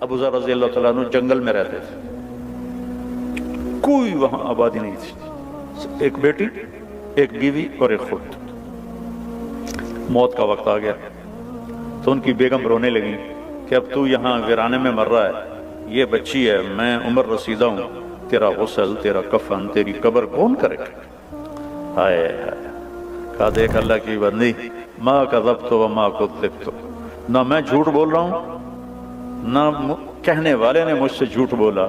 ابو ذر رضی اللہ تعالیٰ عنہ جنگل میں رہتے تھے، کوئی وہاں آبادی نہیں تھی، ایک بیٹی، ایک بیوی اور ایک خود۔ موت کا وقت آ گیا تو ان کی بیگم رونے لگی کہ اب تو یہاں ویرانے میں مر رہا ہے، یہ بچی ہے، میں عمر رسیدہ ہوں، تیرا غسل، تیرا کفن، تیری قبر کون کرے گا؟ ہائے ہائے، کہا دیکھ اللہ کی بندی، ما کذبت وما کذبت، نہ میں جھوٹ بول رہا ہوں نہ کہنے والے نے مجھ سے جھوٹ بولا۔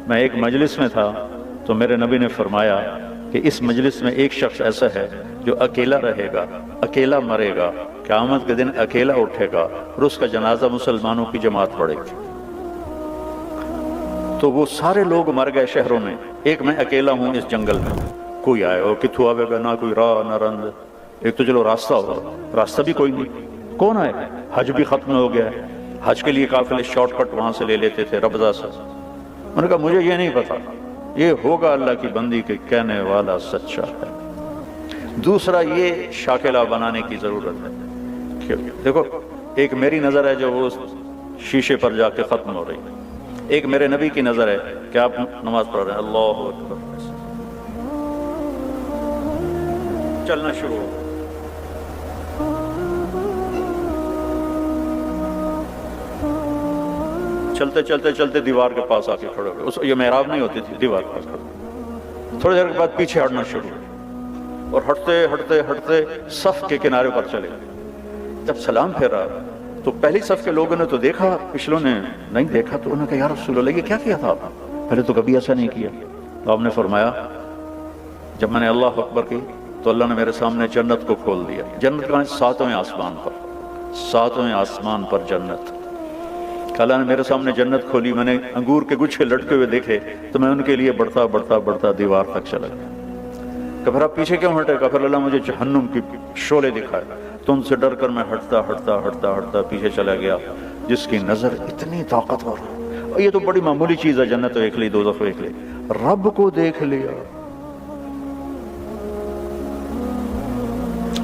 میں ایک مجلس میں تھا تو میرے نبی نے فرمایا کہ اس مجلس میں ایک شخص ایسا ہے جو اکیلا رہے گا، اکیلا مرے گا، قیامت کے دن اکیلا اٹھے گا اور اس کا جنازہ مسلمانوں کی جماعت پڑھے گی۔ تو وہ سارے لوگ مر گئے شہروں میں، ایک میں اکیلا ہوں اس جنگل میں، کوئی آئے اور کتھو آوے گا، نہ کوئی راہ نہ رند، ایک تو چلو راستہ ہوگا، راستہ بھی کوئی نہیں، کون آئے؟ حج بھی ختم ہو گیا ہے، حج کے لیے قافلے شارٹ کٹ وہاں سے لے لیتے تھے ربضہ سے۔ میں نے کہا مجھے یہ نہیں پتا، یہ ہوگا اللہ کی بندی کے کہنے والا سچا ہے۔ دوسرا یہ شاکلہ بنانے کی ضرورت ہے، دیکھو ایک میری نظر ہے جو وہ شیشے پر جا کے ختم ہو رہی ہے، ایک میرے نبی کی نظر ہے کہ آپ نماز پڑھ رہے ہیں، اللہ اکبر، چلنا شروع ہو، چلتے چلتے چلتے دیوار کے پاس آ کے کھڑے ہو گئے، یہ محراب نہیں ہوتی تھی، دیوار کے پاس کھڑے، تھوڑی دیر کے بعد پیچھے ہٹنا شروع ہو اور ہٹتے ہٹتے ہٹتے صف کے کنارے پر چلے گئے۔ جب سلام پھیرا تو پہلی صف کے لوگوں نے تو دیکھا، پچھلوں نے نہیں دیکھا، تو انہوں نے کہا یا رسول اللہ یہ کیا کیا تھا آپ نے؟ پہلے تو کبھی ایسا نہیں کیا۔ تو آپ نے فرمایا جب میں نے اللہ اکبر کی تو اللہ نے میرے سامنے جنت کو کھول دیا۔ جنت کہاں؟ ساتویں آسمان پر، ساتویں آسمان پر جنت۔ اللہ نے میرے سامنے جنت کھولی، میں نے انگور کے گچھے لٹکے ہوئے دیکھے تو میں ان کے لیے بڑھتا بڑھتا بڑھتا دیوار تک چلا گیا۔ کہ پھر آپ پیچھے کیوں ہٹے؟ کہ پھر اللہ مجھے جہنم کی شعلے دکھائے، تو ان سے ڈر کر میں ہٹتا ہٹتا ہٹتا ہٹتا پیچھے چلا گیا، جس کی نظر اتنی طاقتور ہے، اور یہ تو بڑی معمولی چیز ہے، جنت دیکھ لی، دوزخ دیکھ لی، رب کو دیکھ لیا۔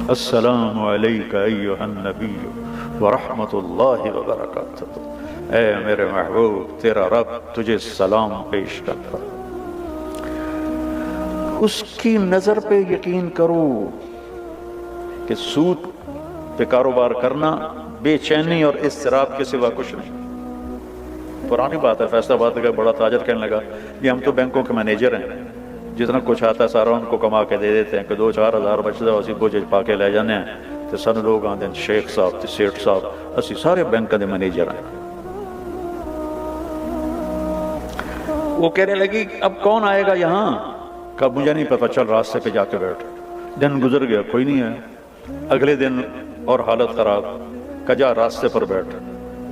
السلام علیکہ ایہا النبی ورحمت اللہ وبرکاتہ، اے میرے محبوب تیرا رب تجھے سلام پیش کرتا۔ اس کی نظر پہ یقین کرو کہ سود پہ کاروبار کرنا بے چینی اور اضطراب کے سوا کچھ نہیں۔ پرانی بات ہے، فیصلہ بات کا بڑا تاجر کہنے لگا یہ ہم تو بینکوں کے مینیجر ہیں، جتنا کچھ آتا ہے سارا ان کو کما کے دے دیتے ہیں کہ 2-4 ہزار بچتا ہے اسی بوجھ پا کے لے جانے ہیں، تو سن لوگ آتے ہیں شیخ صاحب تے سیٹھ صاحب اسی سارے بینک دے مینیجر ہیں۔ وہ کہنے لگی اب کون آئے گا یہاں؟ کہا مجھے نہیں پتا، چل راستے پہ جا کے بیٹھ۔ دن گزر گیا، کوئی نہیں ہے، اگلے دن اور حالت خراب، کہا جا راستے پر بیٹھ۔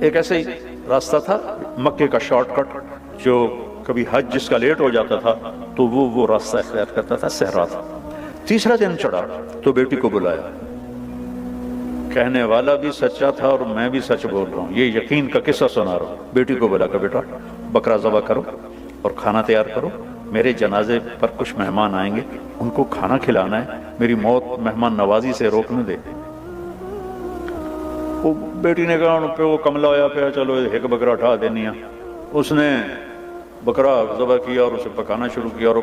ایک ایسے ہی راستہ تھا مکے کا شارٹ کٹ، جو کبھی حج جس کا لیٹ ہو جاتا تھا تو وہ راستہ اختیار کرتا تھا، صحرا تھا۔ تیسرا دن چڑھا تو بیٹی کو بلایا، کہنے والا بھی سچا تھا اور میں بھی سچ بول رہا ہوں، یہ یقین کا قصہ سنا رہا ہوں۔ بیٹی کو بلا کہ بیٹا بکرا ذبح کرو اور کھانا تیار کرو، میرے جنازے پر کچھ مہمان آئیں گے، ان کو کھانا کھلانا ہے، میری موت مہمان نوازی سے روکنے دے۔ وہ بیٹی نے کہا پہ وہ کملا ہویا پہ چلو ایک بکرا اٹھا دینی ہے۔ اس نے بکرا ذبح کیا اور اسے پکانا شروع کیا، اور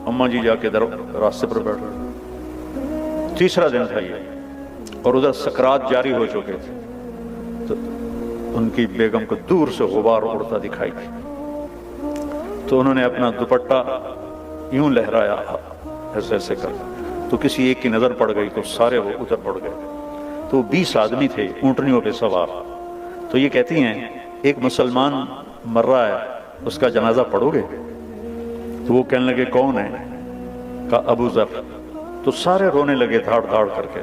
اماں جی جا کے راستے پر بیٹھ گئے۔ تیسرا دن تھا یہ، اور ادھر سکرات جاری ہو چکے تھے، تو ان کی بیگم کو دور سے غبار اڑتا دکھائی دی، تو انہوں نے اپنا دوپٹہ یوں لہرایا ایسے ایسے کر، تو کسی ایک کی نظر پڑ گئی تو سارے وہ ادھر پڑ گئے۔ تو 20 آدمی تھے اونٹنیوں پہ سوار، تو یہ کہتی ہیں ایک مسلمان مر رہا ہے، اس کا جنازہ پڑھو گے؟ تو وہ کہنے لگے کون ہے؟ کہا ابو ذر۔ تو سارے رونے لگے دھاڑ دھاڑ کر کے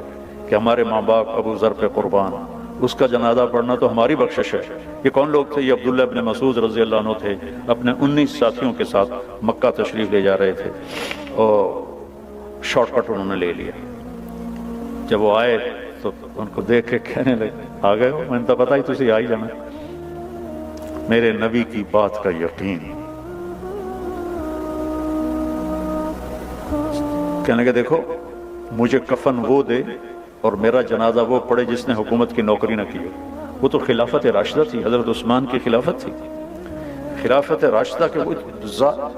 کہ ہمارے ماں باپ ابو ذر پہ قربان، اس کا جنازہ پڑھنا تو ہماری بخشش ہے۔ یہ کون لوگ تھے؟ یہ عبداللہ ابن مسعود رضی اللہ عنہ تھے، اپنے 19 ساتھیوں کے ساتھ مکہ تشریف لے جا رہے تھے، اور شارٹ کٹ انہوں نے لے لیا۔ جب وہ آئے تو ان کو دیکھ کے کہنے لگے آ گئے ہو، میں نے تو پتا ہی تسی آ ہی جانا، میرے نبی کی بات کا یقین۔ کہنے لگے دیکھو مجھے کفن وہ دے اور میرا جنازہ وہ پڑھے جس نے حکومت کی نوکری نہ کی ہو۔ وہ تو خلافت راشدہ تھی، حضرت عثمان کی خلافت تھی، خلافت راشدہ کے وہ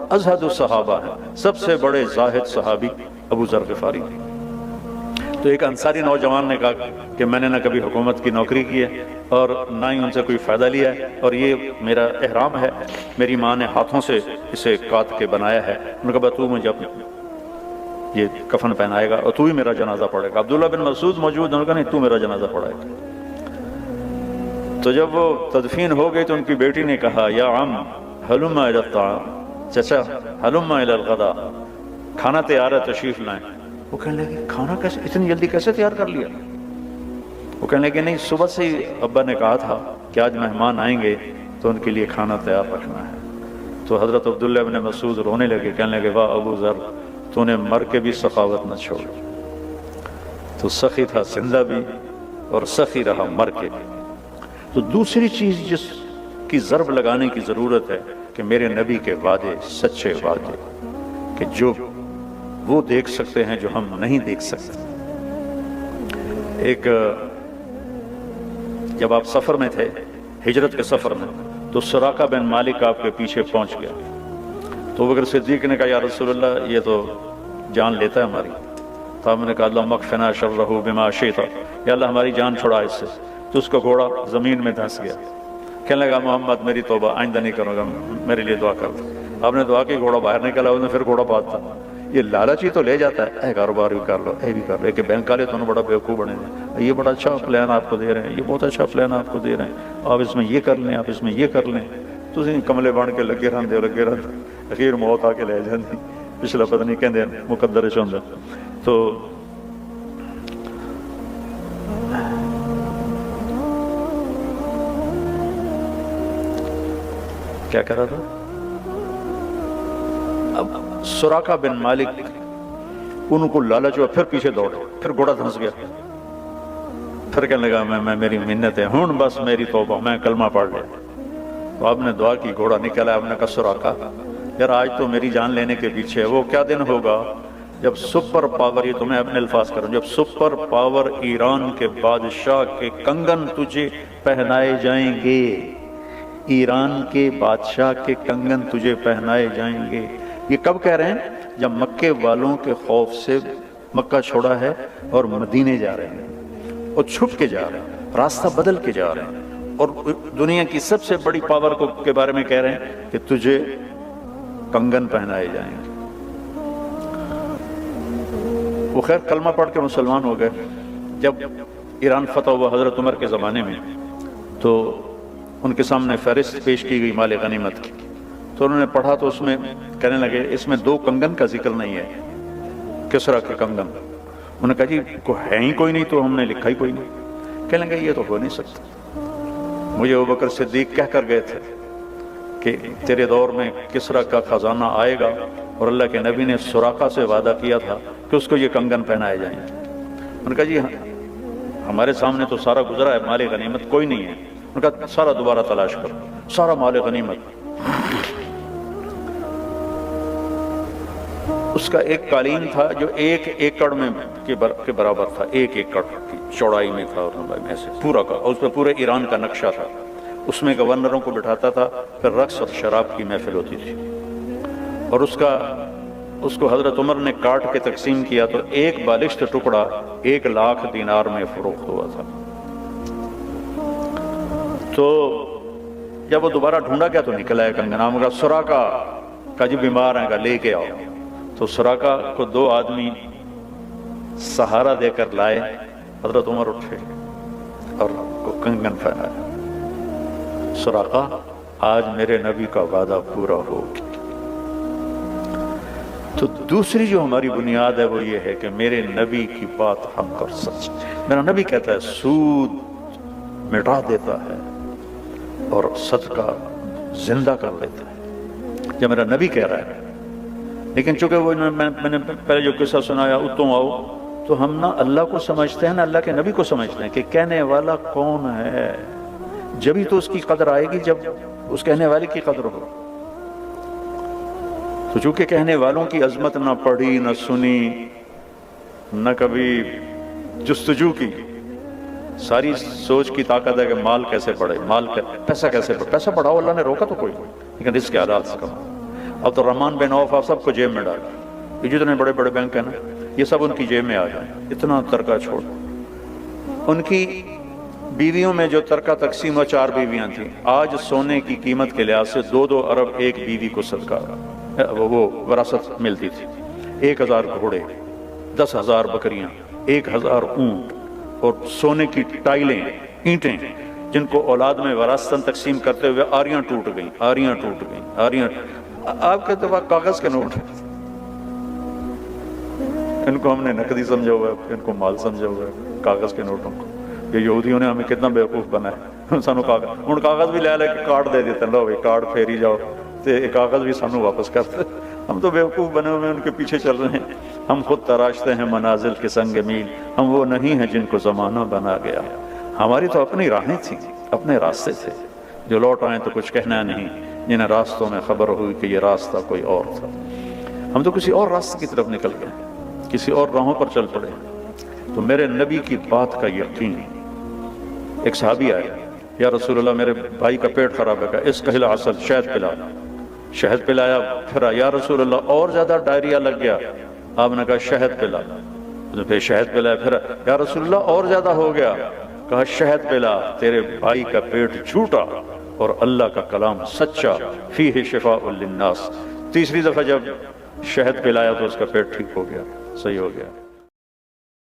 ازہد الصحابہ ہیں، سب سے بڑے زاہد صحابی ابو ذر غفاری۔ تو ایک انصاری نوجوان نے کہا کہ میں نے نہ کبھی حکومت کی نوکری کی ہے اور نہ ہی ان سے کوئی فائدہ لیا ہے، اور یہ میرا احرام ہے، میری ماں نے ہاتھوں سے اسے کاٹ کے بنایا ہے۔ انہوں نے کہا تو مجھے یہ کفن پہنائے گا اور تو ہی میرا جنازہ پڑھے گا۔ عبداللہ بن مسعود موجود، انہوں نے کہا نہیں، تو میرا جنازہ پڑھائے گا۔ تو جب وہ تدفین ہو گئی تو ان کی بیٹی نے کہا یا عم ہلم الی الطعام، چچا ہلم الی الغداء، کھانا تیار ہے، تشریف لائیں۔ وہ کہنے لگے کھانا کیسے اتنی جلدی کیسے تیار کر لیا؟ وہ کہنے لگے نہیں، صبح سے ہی ابا نے کہا تھا کہ آج مہمان آئیں گے تو ان کے لیے کھانا تیار رکھنا ہے۔ تو حضرت عبداللہ بن مسعود رونے لگے، کہنے لگے واہ ابو ذر، تو نے مر کے بھی سخاوت نہ چھوڑ، تو سخی تھا زندہ بھی اور سخی رہا مر کے بھی۔ تو دوسری چیز جس کی ضرب لگانے کی ضرورت ہے کہ میرے نبی کے وعدے سچے وعدے، کہ جو وہ دیکھ سکتے ہیں جو ہم نہیں دیکھ سکتے۔ ایک جب آپ سفر میں تھے، ہجرت کے سفر میں، تو سراقہ بن مالک آپ کے پیچھے پہنچ گیا۔ تو بکر صدیق نے کہا یا رسول اللہ یہ تو جان لیتا ہے ہماری۔ تو آپ نے کہا اللہم اکفنا شرہ بما شئت، یا اللہ ہماری جان چھڑا اس سے۔ تو اس کا گھوڑا زمین میں دھنس گیا، کہنے لگا محمد میری توبہ، آئندہ نہیں کروں گا، میرے لیے دعا کر دو۔ آپ نے دعا کی، گھوڑا باہر نکلا، اس نے پھر گھوڑا بات تھا۔ یہ لالچی تو لے جاتا ہے، اے کاروبار بھی کر لو، اے بھی کر لو، کہ بینک والے تو بڑا بیوقوف بنے ہیں، یہ بڑا اچھا پلان آپ کو دے رہے ہیں، یہ بہت اچھا پلان آپ کو دے رہے ہیں، آپ اس میں یہ کر لیں، آپ اس میں یہ کر لیں۔ تو کملے بن کے لگے رہتے، اخیر موت آ کے لے جاندی، پچھلا پتہ نہیں کہندے مقدر چ ہوندا۔ تو کیا کہہ رہا تھا؟ اب سراقہ بن مالک ان کو لالچ ہوا، پھر پیچھے دوڑے، پھر گھوڑا دھنس گیا، پھر کہنے لگا میں میری منت ہے ہوں بس میری توبہ، میں کلمہ پڑھ لیا۔ تو آپ نے دعا کی، گھوڑا نکلا، آپ نے کہا سراقہ یار آج تو میری جان لینے کے پیچھے ہے، وہ کیا دن ہوگا جب سپر پاور، یہ تمہیں اپنے الفاظ کروں، جب سپر پاور ایران کے بادشاہ کے کنگن تجھے پہنائے جائیں گے، ایران کے بادشاہ کے کنگن تجھے پہنائے جائیں گے۔ یہ کب کہہ رہے ہیں؟ جب مکے والوں کے خوف سے مکہ چھوڑا ہے اور مدینے جا رہے ہیں، اور چھپ کے جا رہے ہیں، راستہ بدل کے جا رہے ہیں، اور دنیا کی سب سے بڑی پاور کے بارے میں کہہ رہے ہیں کہ تجھے کنگن پہنائے جائیں گے۔ وہ خیر کلمہ پڑھ کے مسلمان ہو گئے۔ جب ایران فتح ہوا حضرت عمر کے زمانے میں، تو ان کے سامنے فہرست پیش کی گئی مال غنیمت کی، تو انہوں نے پڑھا تو اس میں کہنے لگے اس میں 2 کنگن کا ذکر نہیں ہے، کسریٰ کے کنگن۔ انہوں نے کہا جی ہے ہی کوئی نہیں، تو ہم نے لکھا ہی کوئی نہیں۔ کہنے لگے یہ تو ہو نہیں سکتا، مجھے ابوبکر صدیق کہہ کر گئے تھے کہ تیرے دور میں کسریٰ کا خزانہ آئے گا، اور اللہ کے نبی نے سراقہ سے وعدہ کیا تھا کہ اس کو یہ کنگن پہنائے جائیں گے۔ انہوں نے کہا جی ہمارے سامنے تو سارا گزرا ہے، مال غنیمت کوئی نہیں ہے۔ انہوں نے کہا سارا دوبارہ تلاش کرو، سارا مال غنیمت۔ اس کا ایک قالین تھا جو 1 ایکڑ میں کے برابر تھا، 1 ایکڑ کی چوڑائی میں تھا اور لمبائی میں سے پورا کا، اور اس پہ پورے ایران کا نقشہ تھا۔ اس میں گورنروں کو بٹھاتا تھا، پھر رقص اور شراب کی محفل ہوتی تھی، اور اس کو حضرت عمر نے کاٹ کے تقسیم کیا تو 1 بالشت ٹکڑا 1 لاکھ دینار میں فروخت ہوا تھا۔ تو جب وہ دوبارہ ڈھونڈا گیا تو نکلا ہے کنگن۔ نام کا سراقہ کا جی بیمار ہیں، کا لے کے آؤ۔ تو سراقہ کو 2 آدمی سہارا دے کر لائے، حضرت عمر اٹھے اور کنگن پہنایا۔ سراقہ آج میرے نبی کا وعدہ پورا ہو گیا۔ تو دوسری جو ہماری بنیاد ہے وہ یہ ہے کہ میرے نبی کی بات حق اور سچ۔ میرا نبی کہتا ہے سود مٹا دیتا ہے اور صدقہ زندہ کر دیتا ہے، یہ میرا نبی کہہ رہا ہے۔ لیکن چونکہ وہ میں نے پہلے جو قصہ سنایا اتوں آؤ، تو ہم نہ اللہ کو سمجھتے ہیں نہ اللہ کے نبی کو سمجھتے ہیں کہ کہنے والا کون ہے۔ جبھی تو اس کی قدر آئے گی جب اس کہنے والے کی قدر ہو۔ تو چونکہ کہنے والوں کی عظمت نہ پڑھی نہ سنی نہ کبھی جستجو کی، ساری سوچ کی طاقت ہے کہ مال کیسے پڑھے، پیسہ کیسے پڑھے، پیسہ پڑھاؤ، اللہ نے روکا تو کوئی لیکن اس کے حالات سے کما. عبد الرحمن بن عوف آپ سب کو جیب میں ڈالا. یہ جتنے بڑے بڑے بینک ہیں نا یہ سب ان کی جیب میں آ جائیں. اتنا ترکہ چھوڑ. ان کی بیویوں میں جو ترکہ تقسیم و 4 بیویاں تھیں، آج سونے کی قیمت کے لحاظ سے 2 ارب ایک بیوی کو صدقہ وہ وراثت ملتی تھی. 1000 گھوڑے، 10,000 بکریاں، 1000 اونٹ اور سونے کی ٹائلیں، اینٹیں، جن کو اولاد میں وراثتاً تقسیم کرتے ہوئے آریاں ٹوٹ گئیں، آریاں ٹوٹ گئیں، آریاں. آپ کے اتفاق کاغذ کے نوٹ ہیں. ان کو ہم نے نقدی سمجھا ہوا ہے، ان کو مال سمجھا ہوا ہے، کاغذ کے نوٹوں کو. یہ یہودیوں نے ہمیں کتنا بیوقوف بنایا. سانو کاغذ بھی لے کے کارڈ دے دیتے ہیں، لو بھائی کارڈ پھیری جاؤ تو کاغذ بھی سانو واپس کرتے. ہم تو بیوقوف بنے ہوئے ان کے پیچھے چل رہے ہیں. ہم خود تراشتے ہیں منازل کے سنگ میل، ہم وہ نہیں ہیں جن کو زمانہ بنا گیا. ہماری تو اپنی راہیں تھیں، اپنے راستے تھے. جو لوٹ آئیں تو کچھ کہنا نہیں، جنہیں راستوں میں خبر ہوئی کہ یہ راستہ کوئی اور تھا. ہم تو کسی اور راستے کی طرف نکل گئے، کسی اور راہوں پر چل پڑے. تو میرے نبی کی بات کا یقین. ایک صحابی آیا، یا رسول اللہ میرے بھائی کا پیٹ خراب ہے، اس کا ہلا عسل شہد پلا. شہد پلایا، پھر یا رسول اللہ اور زیادہ ڈائریا لگ گیا. آپ نے کہا شہد پلا. پھر شہد پلایا، پھر یا رسول اللہ اور زیادہ ہو گیا. کہا شہد پلا، تیرے بھائی کا پیٹ جھوٹا اور اللہ کا کلام سچا، فیہ شفاء للناس. تیسری دفعہ جب شہد پلایا تو اس کا پیٹ ٹھیک ہو گیا، صحیح ہو گیا.